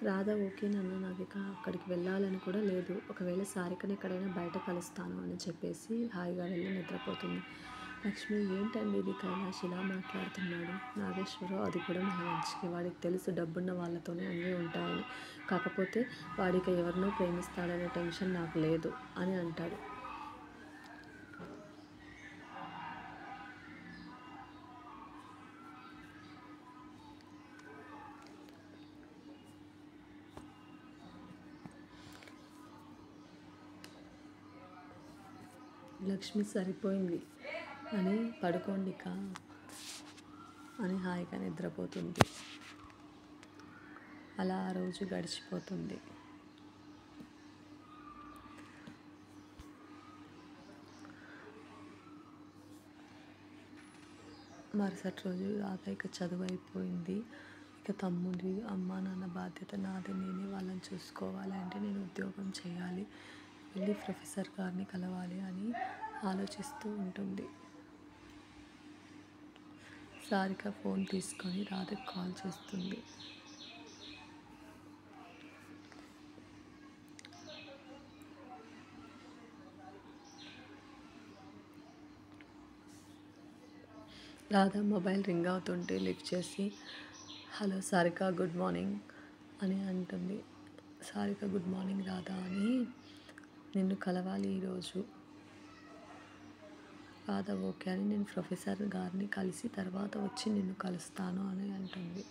Radha okay నాన్న, నాకు ఇక అక్కడికి వెళ్ళాలని కూడా లేదు. ఒకవేళ సారికని ఎక్కడైనా బయట కలుస్తాను అని చెప్పేసి హాయిగా వెళ్ళి నిద్రపోతుంది. లక్ష్మి ఏంటండి ఇది, కైలాష్ ఇలా మాట్లాడుతున్నాడు? నాగేశ్వరరావు అది కూడా మన మంచికి, వాడికి తెలుసు డబ్బున్న వాళ్ళతోనే అన్నీ ఉంటాయని, కాకపోతే వాడికి ఎవరినో ప్రేమిస్తాడనే టెన్షన్ నాకు లేదు అని అంటాడు. లక్ష్మి సరిపోయింది అని పడుకోండిక అని హాయిగా నిద్రపోతుంది. అలా ఆ రోజు గడిచిపోతుంది. మరుసటి రోజు రాధ ఇక చదువు అయిపోయింది. ఇక తమ్ముడి అమ్మ నాన్న బాధ్యత నాది, నేనే వాళ్ళని చూసుకోవాలి అంటే నేను ఉద్యోగం చేయాలి, వెళ్ళి ప్రొఫెసర్ గారిని కలవాలి అని ఆలోచిస్తూ ఉంటుంది. సారిక ఫోన్ తీసుకొని రాధకి కాల్ చేస్తుంది. రాధ మొబైల్ రింగ్ అవుతుంటే లిఫ్ట్ చేసి హలో సారిక, గుడ్ మార్నింగ్ అని అంటుంది. సారిక గుడ్ మార్నింగ్ రాధ, అని నిన్ను కలవాలి ఈరోజు. రాధ ఓకే అని నేను ప్రొఫెసర్ గారిని కలిసి తర్వాత వచ్చి నిన్ను కలుస్తాను అని అంటుంది.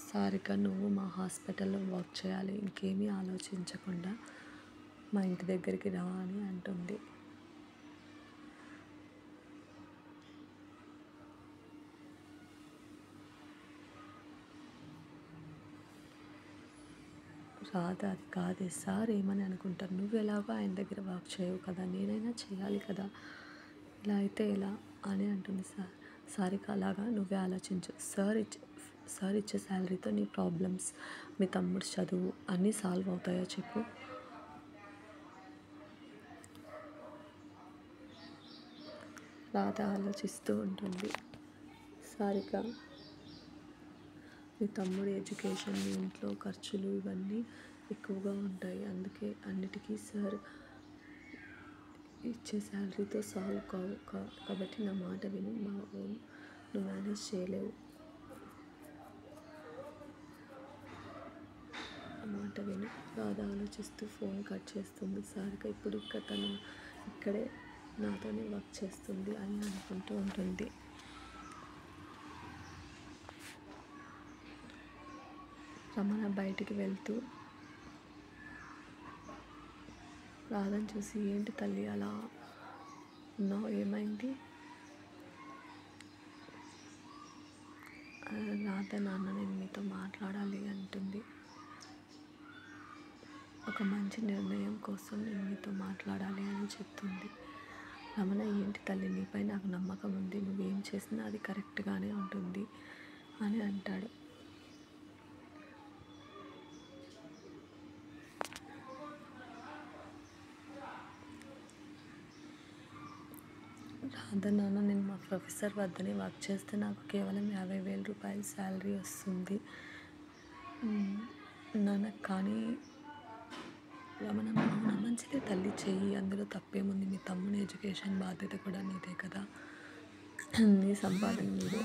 సారిక, నువ్వు మా హాస్పిటల్లో వర్క్ చేయాలి, ఇంకేమీ ఆలోచించకుండా మా ఇంటి దగ్గరికి రా అని అంటుంది. రాధ అది కాదే సార్, ఏమని అనుకుంటారు, నువ్వు ఎలాగో ఆయన దగ్గర వర్క్ చేయవు కదా, నేనైనా చేయాలి కదా, ఇలా అయితే ఎలా అని అంటుంది. సారిక అలాగా నువ్వే ఆలోచించు, సార్ ఇచ్చే శాలరీతో నీ ప్రాబ్లమ్స్, మీ తమ్ముడు చదువు అన్నీ సాల్వ్ అవుతాయో చెప్పు. రాధ ఆలోచిస్తూ ఉంటుంది. సారిక, మీ తమ్ముడి ఎడ్యుకేషన్, మీ ఇంట్లో ఖర్చులు ఇవన్నీ ఎక్కువగా ఉంటాయి, అందుకే అన్నిటికీ సార్ ఇచ్చే శాలరీతో సాల్వ్ కావు, కాబట్టి నా మాట విని నువ్వు మేనేజ్ చేయలేవు, మాట విని. రాధ ఆలోచిస్తూ ఫోన్ కట్ చేస్తుంది. సారిక ఇప్పుడు తను ఇక్కడే నాతోనే వర్క్ చేస్తుంది అని అనుకుంటూ ఉంటుంది. రమణ బయటికి వెళ్తూ రాధని చూసి ఏంటి తల్లి అలా ఉన్నావు, ఏమైంది? రాధ, నాన్న నేను మీతో మాట్లాడాలి అంటుంది. ఒక మంచి నిర్ణయం కోసం నేను మీతో మాట్లాడాలి అని చెప్తుంది. రమణ, ఏంటి తల్లి, నీపై నాకు నమ్మకం ఉంది, నువ్వేం చేసినా అది కరెక్ట్గానే ఉంటుంది అని అంటాడు. రాధ, నాన్న నేను మా ప్రొఫెసర్ వద్దనే వర్క్ చేస్తే నాకు కేవలం 50,000 రూపాయలు శాలరీ వస్తుంది నాన్న, కానీ రమణ అవునా, మంచిదే తల్లి, చెయ్యి, అందులో తప్పేముంది, మీ తమ్ముని ఎడ్యుకేషన్ బాధ్యత కూడా నీదే కదా, నీ సంపాదన మీదే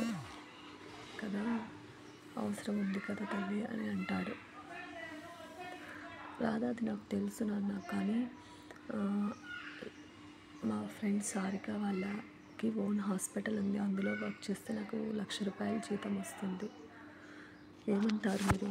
కదా, అవసరం ఉంది కదా తల్లి అని అంటాడు. రాధ, అది నాకు తెలుసు నాన్న, కానీ మా ఫ్రెండ్ సారిక వాళ్ళకి ఓన్ హాస్పిటల్ ఉంది, అందులో వర్క్ చేస్తే నాకు 1,00,000 రూపాయలు జీతం వస్తుంది, ఏమంటారు మీరు?